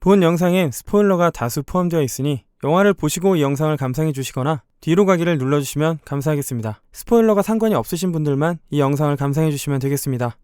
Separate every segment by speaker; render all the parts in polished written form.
Speaker 1: 본 영상엔 스포일러가 다수 포함되어 있으니 영화를 보시고 이 영상을 감상해 주시거나 뒤로 가기를 눌러주시면 감사하겠습니다. 스포일러가 상관이 없으신 분들만 이 영상을 감상해 주시면 되겠습니다.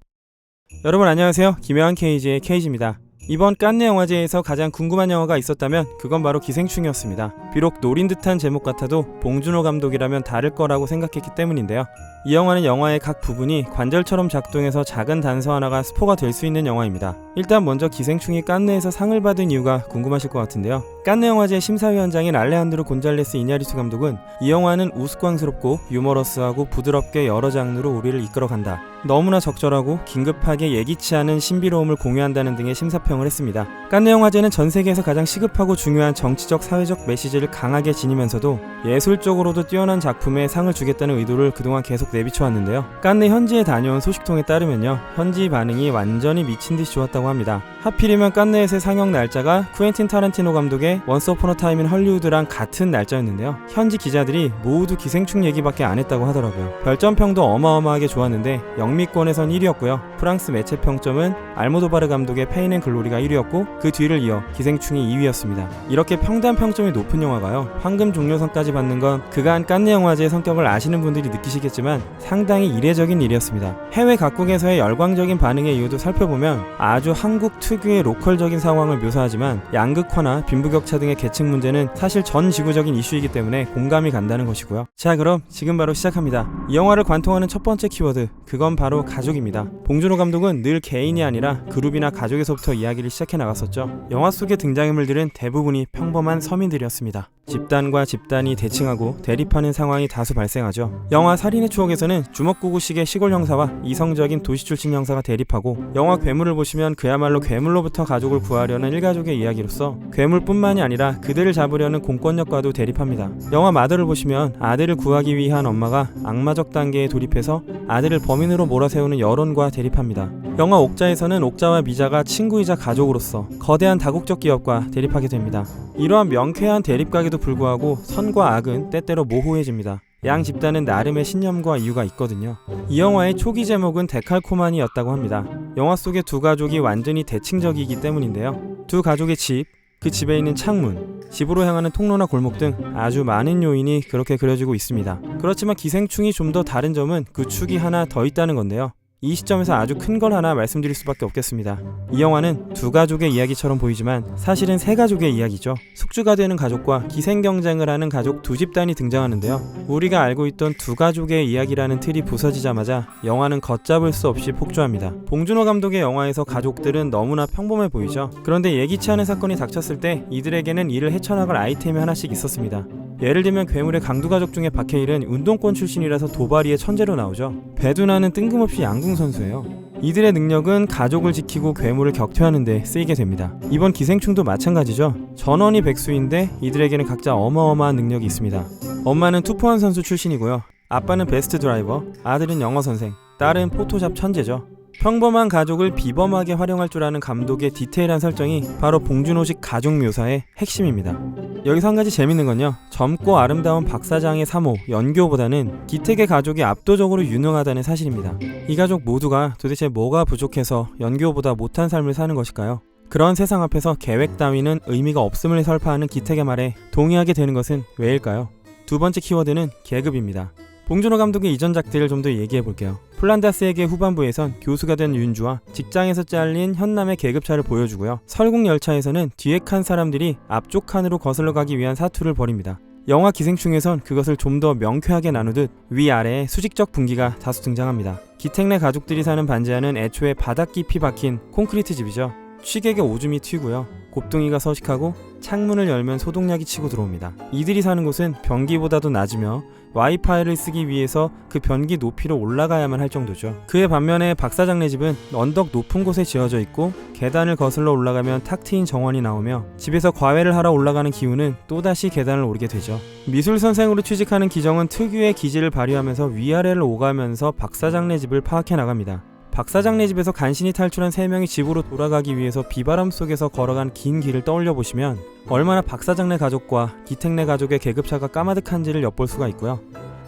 Speaker 1: 여러분 안녕하세요. 김혜환 KG의 KG입니다. 이번 깐느 영화제에서 가장 궁금한 영화가 있었다면 그건 바로 기생충이었습니다. 비록 노린 듯한 제목 같아도 봉준호 감독이라면 다를 거라고 생각했기 때문인데요. 이 영화는 영화의 각 부분이 관절처럼 작동해서 작은 단서 하나가 스포가 될 수 있는 영화입니다. 일단 먼저 기생충이 깐느에서 상을 받은 이유가 궁금하실 것 같은데요. 깐느 영화제 심사위원장인 알레한드로 곤잘레스 이냐리투 감독은 이 영화는 우스꽝스럽고 유머러스하고 부드럽게 여러 장르로 우리를 이끌어간다. 너무나 적절하고 긴급하게 예기치 않은 신비로움을 공유한다는 등의 심사평을 했습니다. 깐느 영화제는 전 세계에서 가장 시급하고 중요한 정치적 사회적 메시지를 강하게 지니면서도 예술적으로도 뛰어난 작품에 상을 주겠다는 의도를 그동안 계속 내비쳐왔는데요. 깐느 현지에 다녀온 소식통에 따르면요, 현지 반응이 완전히 미친듯이 좋았다고 합니다. 하필이면 깐느에서의 상영 날짜가 쿠엔틴 타란티노 감독의 원스 어폰 어 타임 인 헐리우드랑 같은 날짜였는데요. 현지 기자들이 모두 기생충 얘기밖에 안 했다고 하더라고요. 별점평도 어마어마하게 좋았는데 영미권에선 1위였고요. 프랑스 매체 평점은 알모도바르 감독의 페인 앤 글로리가 1위였고 그 뒤를 이어 기생충이 2위였습니다. 이렇게 평단 평점이 높은 영화가요, 황금 종려상까지 받는 건 그간 깐느 영화제의 성격을 아시는 분들이 느끼시겠지만 상당히 이례적인 일이었습니다. 해외 각국에서의 열광적인 반응의 이유도 살펴보면 아주 한국 특유의 로컬적인 상황을 묘사하지만 양극화나 빈부격차 등의 계층 문제는 사실 전 지구적인 이슈이기 때문에 공감이 간다는 것이고요. 자, 그럼 지금 바로 시작합니다. 이 영화를 관통하는 첫 번째 키워드, 그건 바로 가족입니다. 봉준호 감독은 늘 개인이 아니라 그룹이나 가족에서부터 이야기를 시작해 나갔었죠. 영화 속의 등장인물들은 대부분이 평범한 서민들이었습니다. 집단과 집단이 대칭하고 대립하는 상황이 다수 발생하죠. 영화 살인의 추억에서는 주먹구구식의 시골 형사와 이성적인 도시 출신 형사가 대립하고, 영화 괴물을 보시면 그야말로 괴물로부터 가족을 구하려는 일가족의 이야기로서 괴물뿐만이 아니라 그들을 잡으려는 공권력과도 대립합니다. 영화 마더를 보시면 아들을 구하기 위한 엄마가 악마적 단계에 돌입해서 아들을 범인으로 몰아세우는 여론과 대립합니다. 영화 옥자에서는 옥자와 미자가 친구이자 가족으로서 거대한 다국적 기업과 대립하게 됩니다. 이러한 명쾌한 대립각에도 불구하고 선과 악은 때때로 모호해집니다. 양 집단은 나름의 신념과 이유가 있거든요. 이 영화의 초기 제목은 데칼코마니였다고 합니다. 영화 속의 두 가족이 완전히 대칭적이기 때문인데요. 두 가족의 집, 그 집에 있는 창문, 집으로 향하는 통로나 골목 등 아주 많은 요인이 그렇게 그려지고 있습니다. 그렇지만 기생충이 좀 더 다른 점은 그 축이 하나 더 있다는 건데요. 이 시점에서 아주 큰 걸 하나 말씀드릴 수밖에 없겠습니다. 이 영화는 두 가족의 이야기처럼 보이지만 사실은 세 가족의 이야기죠. 숙주가 되는 가족과 기생 경쟁을 하는 가족 두 집단이 등장하는데요. 우리가 알고 있던 두 가족의 이야기라는 틀이 부서지자마자 영화는 걷잡을 수 없이 폭주합니다. 봉준호 감독의 영화에서 가족들은 너무나 평범해 보이죠. 그런데 예기치 않은 사건이 닥쳤을 때 이들에게는 이를 헤쳐나갈 아이템이 하나씩 있었습니다. 예를 들면 괴물의 강두가족 중에 박해일은 운동권 출신이라서 도발이의 천재로 나오죠. 배두나는 뜬금없이 양궁 선수예요. 이들의 능력은 가족을 지키고 괴물을 격퇴하는 데 쓰이게 됩니다. 이번 기생충도 마찬가지죠. 전원이 백수인데 이들에게는 각자 어마어마한 능력이 있습니다. 엄마는 투포한 선수 출신이고요. 아빠는 베스트 드라이버, 아들은 영어 선생, 딸은 포토샵 천재죠. 평범한 가족을 비범하게 활용할 줄 아는 감독의 디테일한 설정이 바로 봉준호식 가족 묘사의 핵심입니다. 여기서 한 가지 재밌는 건요, 젊고 아름다운 박사장의 사모 연교보다는 기택의 가족이 압도적으로 유능하다는 사실입니다. 이 가족 모두가 도대체 뭐가 부족해서 연교보다 못한 삶을 사는 것일까요? 그런 세상 앞에서 계획 따위는 의미가 없음을 설파하는 기택의 말에 동의하게 되는 것은 왜일까요? 두 번째 키워드는 계급입니다. 봉준호 감독의 이전 작들을 좀 더 얘기해 볼게요. 플란다스에게 후반부에선 교수가 된 윤주와 직장에서 잘린 현남의 계급차를 보여주고요. 설국열차에서는 뒤에 칸 사람들이 앞쪽 칸으로 거슬러 가기 위한 사투를 벌입니다. 영화 기생충에선 그것을 좀 더 명쾌하게 나누듯 위아래에 수직적 분기가 다수 등장합니다. 기택 내 가족들이 사는 반지하는 애초에 바닥 깊이 박힌 콘크리트 집이죠. 취객의 오줌이 튀고요. 곱둥이가 서식하고 창문을 열면 소독약이 치고 들어옵니다. 이들이 사는 곳은 변기보다도 낮으며 와이파이를 쓰기 위해서 그 변기 높이로 올라가야만 할 정도죠. 그의 반면에 박사장네 집은 언덕 높은 곳에 지어져 있고 계단을 거슬러 올라가면 탁 트인 정원이 나오며 집에서 과외를 하러 올라가는 기훈은 또다시 계단을 오르게 되죠. 미술선생으로 취직하는 기정은 특유의 기질을 발휘하면서 위아래를 오가면서 박사장네 집을 파악해 나갑니다. 박사장네 집에서 간신히 탈출한 3명이 집으로 돌아가기 위해서 비바람 속에서 걸어간 긴 길을 떠올려 보시면 얼마나 박사장네 가족과 기택네 가족의 계급차가 까마득한지를 엿볼 수가 있고요.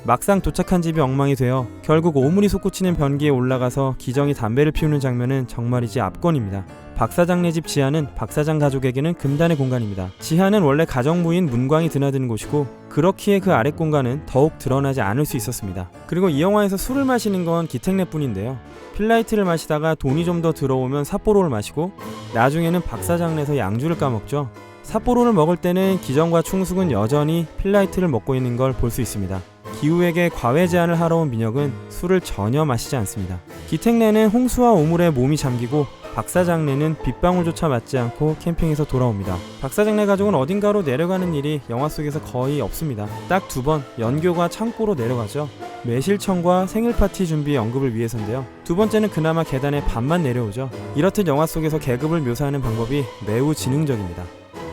Speaker 1: 막상 도착한 집이 엉망이 되어 결국 오물이 솟구치는 변기에 올라가서 기정이 담배를 피우는 장면은 정말이지 압권입니다. 박 사장네 집 지하는 박 사장 가족에게는 금단의 공간입니다. 지하는 원래 가정부인 문광이 드나드는 곳이고 그렇기에 그 아랫 공간은 더욱 드러나지 않을 수 있었습니다. 그리고 이 영화에서 술을 마시는 건 기택네뿐인데요. 필라이트를 마시다가 돈이 좀 더 들어오면 삿포로를 마시고 나중에는 박 사장네에서 양주를 까먹죠. 삿포로를 먹을 때는 기정과 충숙은 여전히 필라이트를 먹고 있는 걸 볼 수 있습니다. 기우에게 과외 제안을 하러 온 민혁은 술을 전혀 마시지 않습니다. 기택네는 홍수와 오물에 몸이 잠기고 박 사장네는 빗방울조차 맞지 않고 캠핑에서 돌아옵니다. 박 사장네 가족은 어딘가로 내려가는 일이 영화 속에서 거의 없습니다. 딱 2번 연교가 창고로 내려가죠. 매실청과 생일 파티 준비 언급을 위해서인데요. 두 번째는 그나마 계단에 반만 내려오죠. 이렇듯 영화 속에서 계급을 묘사하는 방법이 매우 지능적입니다.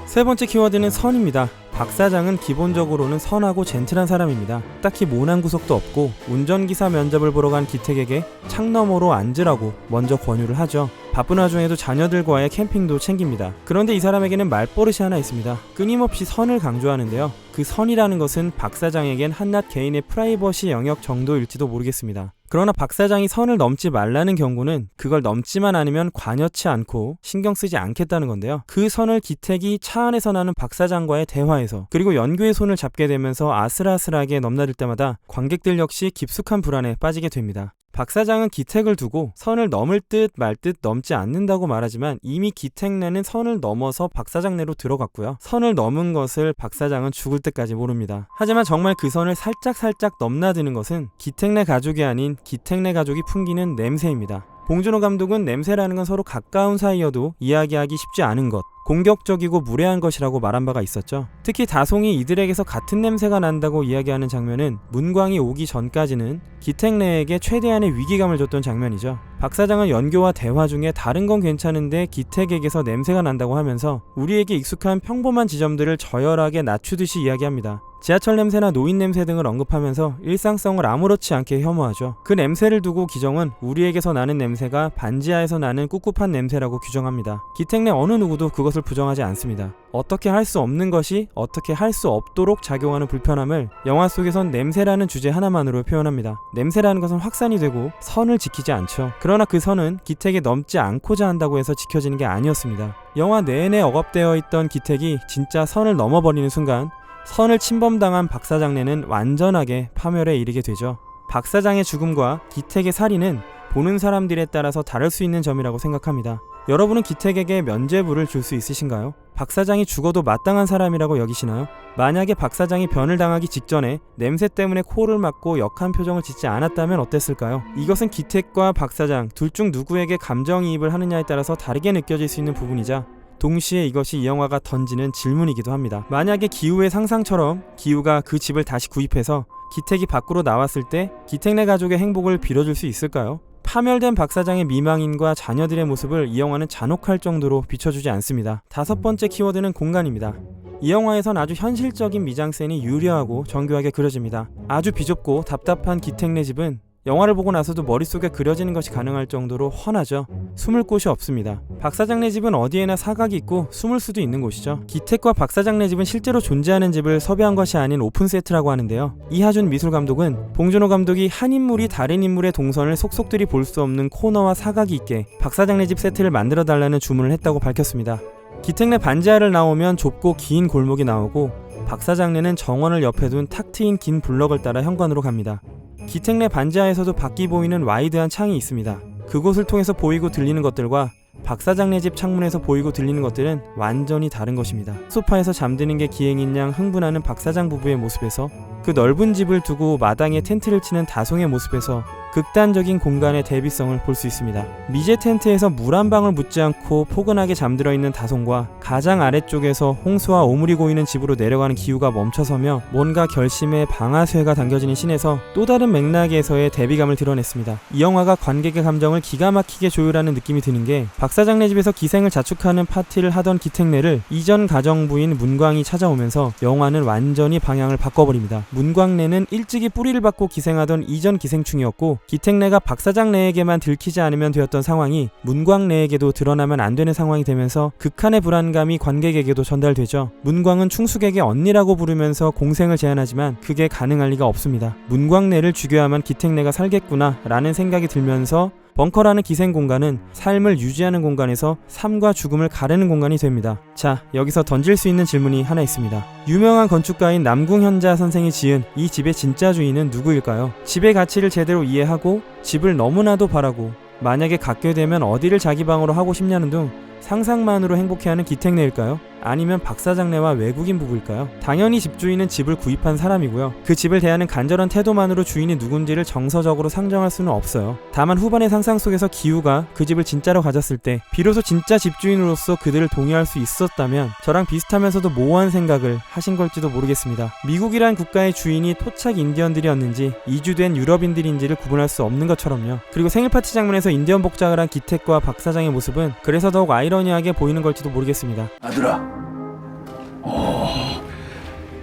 Speaker 1: 세 번째 키워드는 선입니다. 박 사장은 기본적으로는 선하고 젠틀한 사람입니다. 딱히 모난 구석도 없고 운전기사 면접을 보러 간 기택에게 창 너머로 앉으라고 먼저 권유를 하죠. 바쁜 와중에도 자녀들과의 캠핑도 챙깁니다. 그런데 이 사람에게는 말버릇이 하나 있습니다. 끊임없이 선을 강조하는데요. 그 선이라는 것은 박 사장에겐 한낱 개인의 프라이버시 영역 정도일지도 모르겠습니다. 그러나 박 사장이 선을 넘지 말라는 경고는 그걸 넘지만 않으면 관여치 않고 신경 쓰지 않겠다는 건데요. 그 선을 기택이 차 안에서 나는 박 사장과의 대화에서 그리고 연교의 손을 잡게 되면서 아슬아슬하게 넘나들 때마다 관객들 역시 깊숙한 불안에 빠지게 됩니다. 박 사장은 기택을 두고 선을 넘을 듯 말 듯 넘지 않는다고 말하지만 이미 기택네는 선을 넘어서 박 사장네로 들어갔고요. 선을 넘은 것을 박 사장은 죽을 때까지 모릅니다. 하지만 정말 그 선을 살짝 넘나드는 것은 기택네 가족이 아닌 기택네 가족이 풍기는 냄새입니다. 봉준호 감독은 냄새라는 건 서로 가까운 사이여도 이야기하기 쉽지 않은 것, 공격적이고 무례한 것이라고 말한 바가 있었죠. 특히 다송이 이들에게서 같은 냄새가 난다고 이야기하는 장면은 문광이 오기 전까지는 기택네에게 최대한의 위기감을 줬던 장면이죠. 박 사장은 연교와 대화 중에 다른 건 괜찮은데 기택에게서 냄새가 난다고 하면서 우리에게 익숙한 평범한 지점들을 저열하게 낮추듯이 이야기합니다. 지하철 냄새나 노인 냄새 등을 언급하면서 일상성을 아무렇지 않게 혐오하죠. 그 냄새를 두고 기정은 우리에게서 나는 냄새가 반지하에서 나는 꿉꿉한 냄새라고 규정합니다. 기택내 어느 누구도 그것을 부정하지 않습니다. 어떻게 할 수 없는 것이 어떻게 할 수 없도록 작용하는 불편함을 영화 속에선 냄새라는 주제 하나만으로 표현합니다. 냄새라는 것은 확산이 되고 선을 지키지 않죠. 그러나 그 선은 기택이 넘지 않고자 한다고 해서 지켜지는 게 아니었습니다. 영화 내내 억압되어 있던 기택이 진짜 선을 넘어버리는 순간 선을 침범당한 박 사장네는 완전하게 파멸에 이르게 되죠. 박 사장의 죽음과 기택의 살인은 보는 사람들에 따라서 다를 수 있는 점이라고 생각합니다. 여러분은 기택에게 면죄부를 줄 수 있으신가요? 박 사장이 죽어도 마땅한 사람이라고 여기시나요? 만약에 박 사장이 변을 당하기 직전에 냄새 때문에 코를 막고 역한 표정을 짓지 않았다면 어땠을까요? 이것은 기택과 박 사장 둘 중 누구에게 감정이입을 하느냐에 따라서 다르게 느껴질 수 있는 부분이자 동시에 이것이 이 영화가 던지는 질문이기도 합니다. 만약에 기우의 상상처럼 기우가 그 집을 다시 구입해서 기택이 밖으로 나왔을 때 기택네 가족의 행복을 빌어줄 수 있을까요? 파멸된 박 사장의 미망인과 자녀들의 모습을 이 영화는 잔혹할 정도로 비춰주지 않습니다. 5번째 키워드는 공간입니다. 이 영화에선 아주 현실적인 미장센이 유려하고 정교하게 그려집니다. 아주 비좁고 답답한 기택네 집은 영화를 보고 나서도 머릿속에 그려지는 것이 가능할 정도로 훤하죠. 숨을 곳이 없습니다. 박 사장네 집은 어디에나 사각이 있고 숨을 수도 있는 곳이죠. 기택과 박 사장네 집은 실제로 존재하는 집을 섭외한 것이 아닌 오픈 세트라고 하는데요. 이하준 미술감독은 봉준호 감독이 한 인물이 다른 인물의 동선을 속속들이 볼 수 없는 코너와 사각이 있게 박 사장네 집 세트를 만들어 달라는 주문을 했다고 밝혔습니다. 기택네 반지하를 나오면 좁고 긴 골목이 나오고 박 사장네는 정원을 옆에 둔 탁 트인 긴 블럭을 따라 현관으로 갑니다. 기택네 반지하에서도 밖이 보이는 와이드한 창이 있습니다. 그곳을 통해서 보이고 들리는 것들과 박 사장네 집 창문에서 보이고 들리는 것들은 완전히 다른 것입니다. 소파에서 잠드는 게 기행인 양 흥분하는 박 사장 부부의 모습에서 그 넓은 집을 두고 마당에 텐트를 치는 다송의 모습에서 극단적인 공간의 대비성을 볼 수 있습니다. 미제 텐트에서 물 한 방울 묻지 않고 포근하게 잠들어 있는 다송과 가장 아래쪽에서 홍수와 오물이 고이는 집으로 내려가는 기우가 멈춰서며 뭔가 결심에 방아쇠가 당겨지는 씬에서 또 다른 맥락에서의 대비감을 드러냈습니다. 이 영화가 관객의 감정을 기가 막히게 조율하는 느낌이 드는 게 박 사장네 집에서 기생을 자축하는 파티를 하던 기택네를 이전 가정부인 문광이 찾아오면서 영화는 완전히 방향을 바꿔버립니다. 문광래는 일찍이 뿌리를 받고 기생하던 이전 기생충이었고 기택래가 박사장래에게만 들키지 않으면 되었던 상황이 문광래에게도 드러나면 안 되는 상황이 되면서 극한의 불안감이 관객에게도 전달되죠. 문광은 충숙에게 언니라고 부르면서 공생을 제안하지만 그게 가능할 리가 없습니다. 문광래를 죽여야만 기택래가 살겠구나 라는 생각이 들면서 벙커라는 기생 공간은 삶을 유지하는 공간에서 삶과 죽음을 가르는 공간이 됩니다. 자, 여기서 던질 수 있는 질문이 하나 있습니다. 유명한 건축가인 남궁현자 선생이 지은 이 집의 진짜 주인은 누구일까요? 집의 가치를 제대로 이해하고 집을 너무나도 바라고 만약에 갖게 되면 어디를 자기 방으로 하고 싶냐는 등 상상만으로 행복해하는 기택래일까요? 아니면 박사장래와 외국인 부부일까요? 당연히 집주인은 집을 구입한 사람이고요. 그 집을 대하는 간절한 태도만으로 주인이 누군지를 정서적으로 상정할 수는 없어요. 다만 후반의 상상 속에서 기우가 그 집을 진짜로 가졌을 때 비로소 진짜 집주인으로서 그들을 동의할 수 있었다면 저랑 비슷하면서도 모호한 생각을 하신 걸지도 모르겠습니다. 미국이란 국가의 주인이 토착 인디언들이었는지 이주된 유럽인들인지를 구분할 수 없는 것처럼요. 그리고 생일 파티 장면에서 인디언 복장을 한 기택과 박사장의 모습은 그래서 더욱 아이러니하게 보이는 걸지도 모르겠습니다.
Speaker 2: 아들아,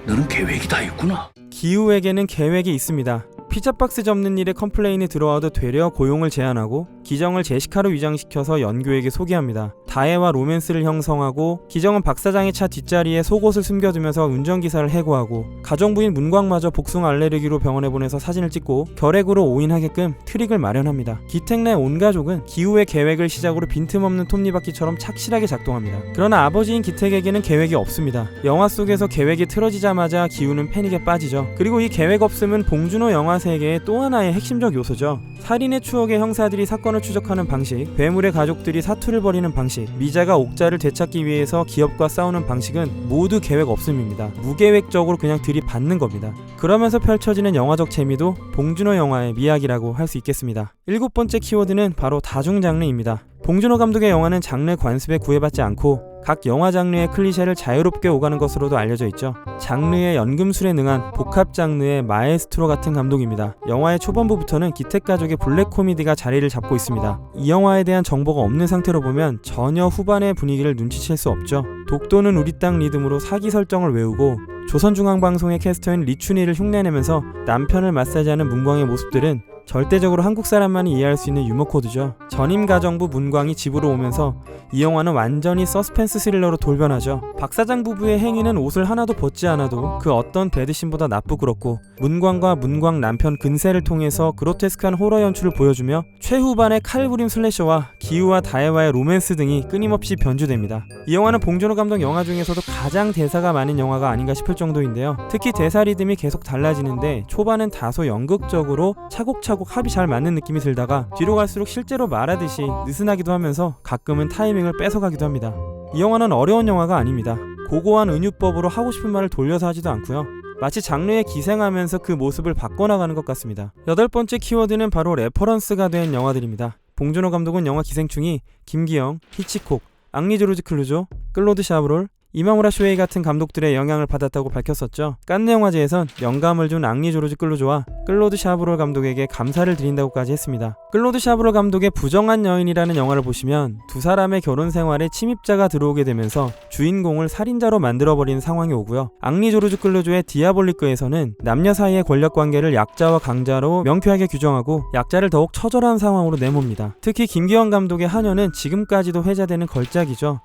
Speaker 2: 너는 계획이 다 있구나.
Speaker 1: 기우에게는 계획이 있습니다. 피자박스 접는 일에 컴플레인이 들어와도 되려 고용을 제한하고 기정을 제시카로 위장시켜서 연교에게 소개합니다. 다혜와 로맨스를 형성하고 기정은 박사장의 차 뒷자리에 속옷을 숨겨두면서 운전기사를 해고하고 가정부인 문광마저 복숭아 알레르기로 병원에 보내서 사진을 찍고 결핵으로 오인하게끔 트릭을 마련합니다. 기택내 온 가족은 기우의 계획을 시작으로 빈틈없는 톱니바퀴처럼 착실하게 작동합니다. 그러나 아버지인 기택에게는 계획이 없습니다. 영화 속에서 계획이 틀어지자마자 기우는 패닉에 빠지죠. 그리고 이 계획 없음은 봉준호 영화 세계의 또 하나의 핵심적 요소죠. 살인의 추억의 형사들이 사건을 추적하는 방식, 괴물의 가족들이 사투를 벌이는 방식, 미자가 옥자를 되찾기 위해서 기업과 싸우는 방식은 모두 계획 없음입니다. 무계획적으로 그냥 들이받는 겁니다. 그러면서 펼쳐지는 영화적 재미도 봉준호 영화의 미학이라고 할 수 있겠습니다. 7번째 키워드는 바로 다중장르입니다. 봉준호 감독의 영화는 장르 관습에 구애받지 않고 각 영화 장르의 클리셰를 자유롭게 오가는 것으로도 알려져 있죠. 장르의 연금술에 능한 복합 장르의 마에스트로 같은 감독입니다. 영화의 초반부부터는 기택가족의 블랙 코미디가 자리를 잡고 있습니다. 이 영화에 대한 정보가 없는 상태로 보면 전혀 후반의 분위기를 눈치챌 수 없죠. 독도는 우리 땅 리듬으로 사기 설정을 외우고 조선중앙방송의 캐스터인 리춘희를 흉내내면서 남편을 마사지하는 문광의 모습들은 절대적으로 한국 사람만이 이해할 수 있는 유머 코드죠. 전임 가정부 문광이 집으로 오면서 이 영화는 완전히 서스펜스 스릴러로 돌변하죠. 박사장 부부의 행위는 옷을 하나도 벗지 않아도 그 어떤 배드신보다 나쁘그럽고 문광과 문광 남편 근세를 통해서 그로테스크한 호러 연출을 보여주며 최후반의 칼부림 슬래셔와 기우와 다혜와의 로맨스 등이 끊임없이 변주됩니다. 이 영화는 봉준호 감독 영화 중에서도 가장 대사가 많은 영화가 아닌가 싶을 정도인데요. 특히 대사 리듬이 계속 달라지는데 초반은 다소 연극적으로 차곡차곡 합이 잘 맞는 느낌이 들다가 뒤로 갈수록 실제로 말하듯이 느슨하기도 하면서 가끔은 타이밍을 뺏어가기도 합니다. 이 영화는 어려운 영화가 아닙니다. 고고한 은유법으로 하고 싶은 말을 돌려서 하지도 않고요. 마치 장르에 기생하면서 그 모습을 바꿔나가는 것 같습니다. 8번째 키워드는 바로 레퍼런스가 된 영화들입니다. 봉준호 감독은 영화 기생충이 김기영, 히치콕, 앙리 조르지 클루조, 클로드 샤브롤, 이마무라 쇼헤이 같은 감독들의 영향을 받았다고 밝혔었죠. 깐느 영화제에선 영감을 준 앙리 조르지 클루조와 클로드 샤브롤 감독에게 감사를 드린다고까지 했습니다. 클로드 샤브롤 감독의 부정한 여인이라는 영화를 보시면 두 사람의 결혼 생활에 침입자가 들어오게 되면서 주인공을 살인자로 만들어버리는 상황이 오고요. 앙리 조르지 클루조의 디아볼리크에서는 남녀 사이의 권력관계를 약자와 강자로 명쾌하게 규정하고 약자를 더욱 처절한 상황으로 내몹니다. 특히 김기영 감독의 한여는 지금까지도 회자되는 걸작이죠.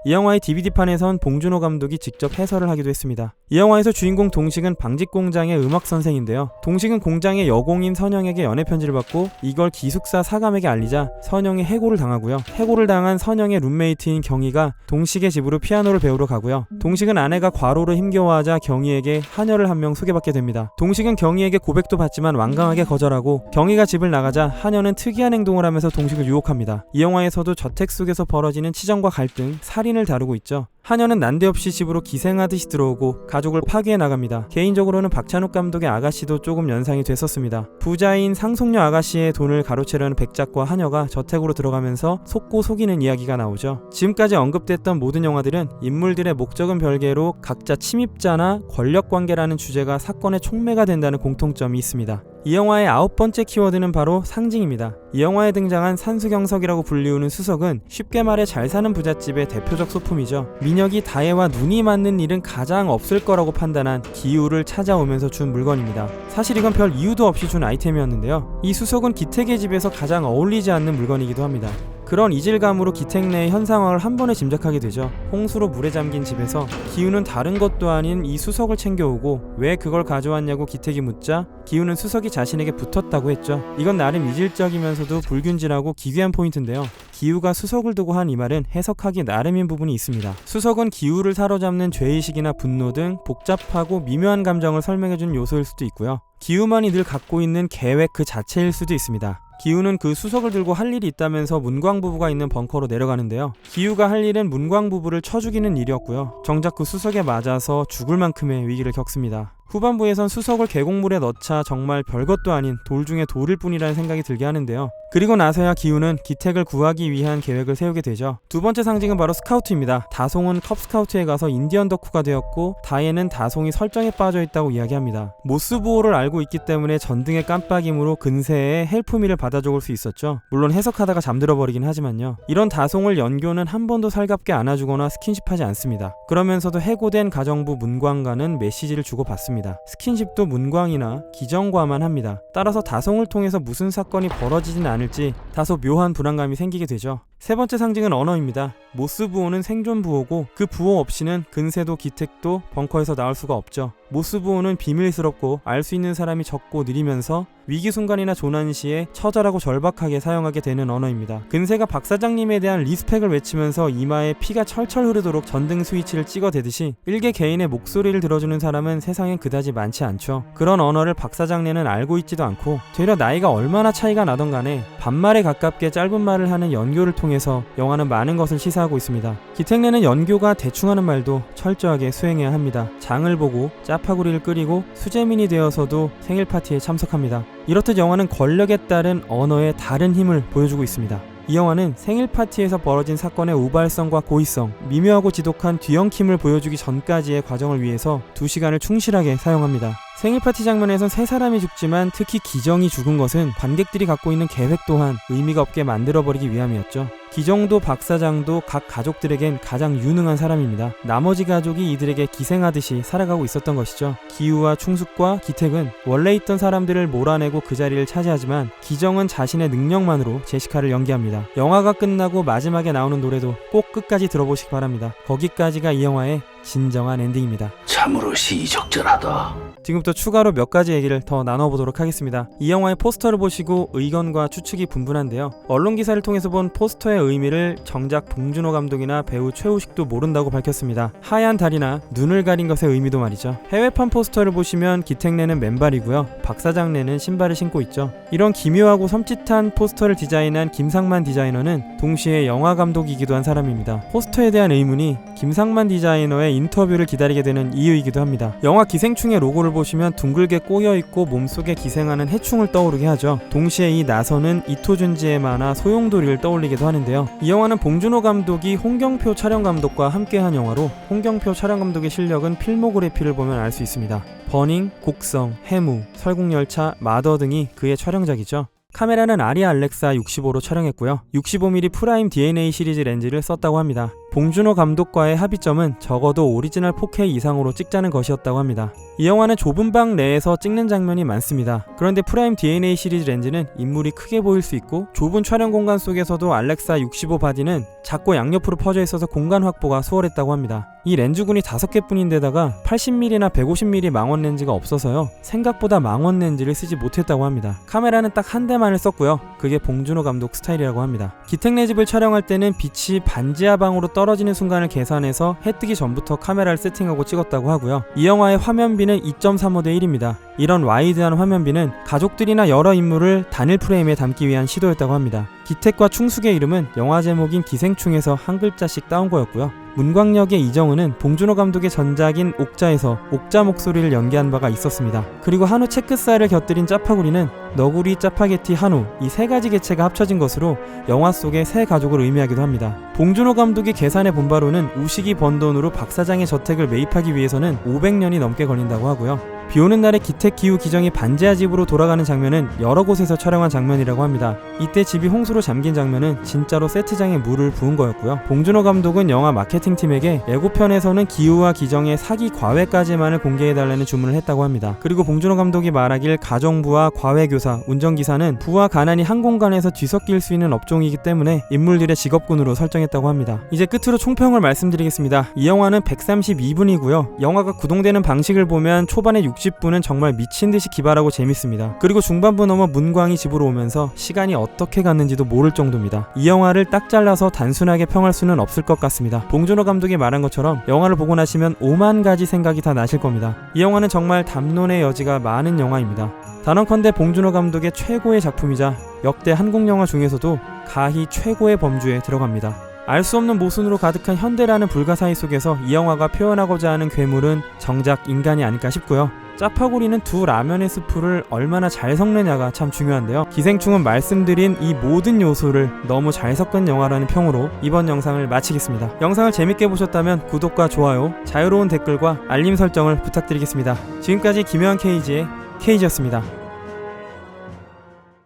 Speaker 1: 이 영화의 DVD판에선 봉준호 감독이 직접 해설을 하기도 했습니다. 이 영화에서 주인공 동식은 방직공장의 음악선생인데요. 동식은 공장의 여공인 선영에게 연애편지를 받고 이걸 기숙사 사감에게 알리자 선영이 해고를 당하고요. 해고를 당한 선영의 룸메이트인 경희가 동식의 집으로 피아노를 배우러 가고요. 동식은 아내가 과로로 힘겨워하자 경희에게 한여를 한 명 소개받게 됩니다. 동식은 경희에게 고백도 받지만 완강하게 거절하고 경희가 집을 나가자 한여는 특이한 행동을 하면서 동식을 유혹합니다. 이 영화에서도 저택 속에서 벌어지는 치정과 갈등, 살인을 다루고 있죠. 한여는 난데없이 집으로 기생하듯이 들어오고 가족을 파괴해 나갑니다. 개인적으로는 박찬욱 감독의 아가씨도 조금 연상이 됐었습니다. 부자인 상속녀 아가씨의 돈을 가로채려는 백작과 한여가 저택으로 들어가면서 속고 속이는 이야기가 나오죠. 지금까지 언급됐던 모든 영화들은 인물들의 목적은 별개로 각자 침입자나 권력관계라는 주제가 사건의 촉매가 된다는 공통점이 있습니다. 이 영화의 9번째 키워드는 바로 상징입니다. 이 영화에 등장한 산수경석이라고 불리우는 수석은 쉽게 말해 잘 사는 부잣집의 대표적 소품이죠. 민혁이 다혜와 눈이 맞는 일은 가장 없을 거라고 판단한 기우를 찾아오면서 준 물건입니다. 사실 이건 별 이유도 없이 준 아이템이었는데요. 이 수석은 기택의 집에서 가장 어울리지 않는 물건이기도 합니다. 그런 이질감으로 기택 내의 현 상황을 한 번에 짐작하게 되죠. 홍수로 물에 잠긴 집에서 기우는 다른 것도 아닌 이 수석을 챙겨오고 왜 그걸 가져왔냐고 기택이 묻자 기우는 수석이 자신에게 붙었다고 했죠. 이건 나름 이질적이면서도 불균질하고 기괴한 포인트인데요. 기우가 수석을 두고 한 이 말은 해석하기 나름인 부분이 있습니다. 수석은 기우를 사로잡는 죄의식이나 분노 등 복잡하고 미묘한 감정을 설명해주는 요소일 수도 있고요. 기우만이 늘 갖고 있는 계획 그 자체일 수도 있습니다. 기우는 그 수석을 들고 할 일이 있다면서 문광 부부가 있는 벙커로 내려가는데요. 기우가 할 일은 문광 부부를 쳐 죽이는 일이었고요. 정작 그 수석에 맞아서 죽을 만큼의 위기를 겪습니다. 후반부에선 수석을 계곡물에 넣자 정말 별것도 아닌 돌 중에 돌일 뿐이라는 생각이 들게 하는데요. 그리고 나서야 기우는 기택을 구하기 위한 계획을 세우게 되죠. 두 번째 상징은 바로 스카우트입니다. 다송은 컵스카우트에 가서 인디언 덕후가 되었고 다혜는 다송이 설정에 빠져있다고 이야기합니다. 모스 부호를 알고 있기 때문에 전등의 깜빡임으로 근세에 헬프미를 받아 적을 수 있었죠. 물론 해석하다가 잠들어 버리긴 하지만요. 이런 다송을 연교는 한 번도 살갑게 안아주거나 스킨십하지 않습니다. 그러면서도 해고된 가정부 문광과는 메시지를 주고받습니다. 스킨십도 문광이나 기정과만 합니다. 따라서 다송을 통해서 무슨 사건이 벌어지진 않을지 다소 묘한 불안감이 생기게 되죠. 세 번째 상징은 언어입니다. 모스 부호는 생존 부호고 그 부호 없이는 근세도 기택도 벙커에서 나올 수가 없죠. 모스 부호는 비밀스럽고 알 수 있는 사람이 적고 느리면서 위기 순간이나 조난 시에 처절하고 절박하게 사용하게 되는 언어입니다. 근세가 박 사장님에 대한 리스펙을 외치면서 이마에 피가 철철 흐르도록 전등 스위치를 찍어대듯이 일개 개인의 목소리를 들어주는 사람은 세상엔 그다지 많지 않죠. 그런 언어를 박 사장네는 알고 있지도 않고 되려 나이가 얼마나 차이가 나던 간에 반말에 가깝게 짧은 말을 하는 연교를 통해서 영화는 많은 것을 시사하고 있습니다. 기택내는 연교가 대충 하는 말도 철저하게 수행해야 합니다. 장을 보고 짜파구리를 끓이고 수재민이 되어서도 생일 파티에 참석합니다. 이렇듯 영화는 권력에 따른 언어의 다른 힘을 보여주고 있습니다. 이 영화는 생일 파티에서 벌어진 사건의 우발성과 고의성, 미묘하고 지독한 뒤엉킴을 보여주기 전까지의 과정을 위해서 2시간을 충실하게 사용합니다. 생일 파티 장면에선 3사람이 죽지만 특히 기정이 죽은 것은 관객들이 갖고 있는 계획 또한 의미가 없게 만들어버리기 위함이었죠. 기정도 박 사장도 각 가족들에겐 가장 유능한 사람입니다. 나머지 가족이 이들에게 기생하듯이 살아가고 있었던 것이죠. 기우와 충숙과 기택은 원래 있던 사람들을 몰아내고 그 자리를 차지하지만 기정은 자신의 능력만으로 제시카를 연기합니다. 영화가 끝나고 마지막에 나오는 노래도 꼭 끝까지 들어보시기 바랍니다. 거기까지가 이 영화의 진정한 엔딩입니다.
Speaker 2: 참으로 시의적절하다.
Speaker 1: 지금부터 추가로 몇 가지 얘기를 더 나눠보도록 하겠습니다. 이 영화의 포스터를 보시고 의견과 추측이 분분한데요. 언론 기사를 통해서 본 포스터의 의미를 정작 봉준호 감독이나 배우 최우식도 모른다고 밝혔습니다. 하얀 다리나 눈을 가린 것의 의미도 말이죠. 해외판 포스터를 보시면 기택내는 맨발이고요. 박 사장내는 신발을 신고 있죠. 이런 기묘하고 섬찟한 포스터를 디자인한 김상만 디자이너는 동시에 영화 감독이기도 한 사람입니다. 포스터에 대한 의문이 김상만 디자이너의 인터뷰를 기다리게 되는 이유이기도 합니다. 영화 기생충의 로고를 보시면 둥글게 꼬여있고 몸속에 기생하는 해충을 떠오르게 하죠. 동시에 이 나선은 이토준지의 만화 소용돌이를 떠올리기도 하는데요. 이 영화는 봉준호 감독이 홍경표 촬영감독과 함께한 영화로 홍경표 촬영감독의 실력은 필모그래피를 보면 알 수 있습니다. 버닝, 곡성, 해무, 설국열차, 마더 등이 그의 촬영작이죠. 카메라는 아리아 알렉사 65로 촬영했고요. 65mm 프라임 DNA 시리즈 렌즈를 썼다고 합니다. 봉준호 감독과의 합의점은 적어도 오리지널 4K 이상으로 찍자는 것이었다고 합니다. 이 영화는 좁은 방 내에서 찍는 장면이 많습니다. 그런데 프라임 DNA 시리즈 렌즈는 인물이 크게 보일 수 있고 좁은 촬영 공간 속에서도 알렉사 65 바디는 작고 양옆으로 퍼져 있어서 공간 확보가 수월했다고 합니다. 이 렌즈군이 5개 뿐인데다가 80mm나 150mm 망원 렌즈가 없어서요. 생각보다 망원 렌즈를 쓰지 못했다고 합니다. 카메라는 딱 한 대만을 썼고요. 그게 봉준호 감독 스타일이라고 합니다. 기택내 집을 촬영할 때는 빛이 반지하방으로 떨어지는 순간을 계산해서 해 뜨기 전부터 카메라를 세팅하고 찍었다고 하고요. 이 영화의 화면비는 2.35대 1입니다. 이런 와이드한 화면비는 가족들이나 여러 인물을 단일 프레임에 담기 위한 시도였다고 합니다. 기택과 충숙의 이름은 영화 제목인 기생충에서 한 글자씩 따온 거였고요. 문광역의 이정은은 봉준호 감독의 전작인 옥자에서 옥자 목소리를 연기한 바가 있었습니다. 그리고 한우 체크살을 곁들인 짜파구리는 너구리, 짜파게티, 한우 이 세 가지 개체가 합쳐진 것으로 영화 속의 새 가족을 의미하기도 합니다. 봉준호 감독이 계산해 본 바로는 우식이 번 돈으로 박 사장의 저택을 매입하기 위해서는 500년이 넘게 걸린다고 하고요. 비오는 날에 기택기후 기정이 반지하 집으로 돌아가는 장면은 여러 곳에서 촬영한 장면이라고 합니다. 이때 집이 홍수로 잠긴 장면은 진짜로 세트장에 물을 부은 거였고요. 봉준호 감독은 영화 마케팅팀에게 예고편에서는 기후와 기정의 사기 과외까지만을 공개해달라는 주문을 했다고 합니다. 그리고 봉준호 감독이 말하길 가정부와 과외교사, 운전기사는 부와 가난이 한 공간에서 뒤섞일 수 있는 업종이기 때문에 인물들의 직업군으로 설정했다고 합니다. 이제 끝으로 총평을 말씀드리겠습니다. 이 영화는 132분이고요. 영화가 구동되는 방식을 보면 초반에 60분은 정말 미친듯이 기발하고 재밌습니다. 그리고 중반부 넘어 문광이 집으로 오면서 시간이 어떻게 갔는지도 모를 정도입니다. 이 영화를 딱 잘라서 단순하게 평할 수는 없을 것 같습니다. 봉준호 감독이 말한 것처럼 영화를 보고 나시면 5만 가지 생각이 다 나실 겁니다. 이 영화는 정말 담론의 여지가 많은 영화입니다. 단언컨대 봉준호 감독의 최고의 작품이자 역대 한국 영화 중에서도 가히 최고의 범주에 들어갑니다. 알 수 없는 모순으로 가득한 현대라는 불가사의 속에서 이 영화가 표현하고자 하는 괴물은 정작 인간이 아닐까 싶고요. 짜파구리는 두 라면의 스프를 얼마나 잘 섞느냐가 참 중요한데요. 기생충은 말씀드린 이 모든 요소를 너무 잘 섞은 영화라는 평으로 이번 영상을 마치겠습니다. 영상을 재밌게 보셨다면 구독과 좋아요, 자유로운 댓글과 알림 설정을 부탁드리겠습니다. 지금까지 김요한 KG의 KG였습니다.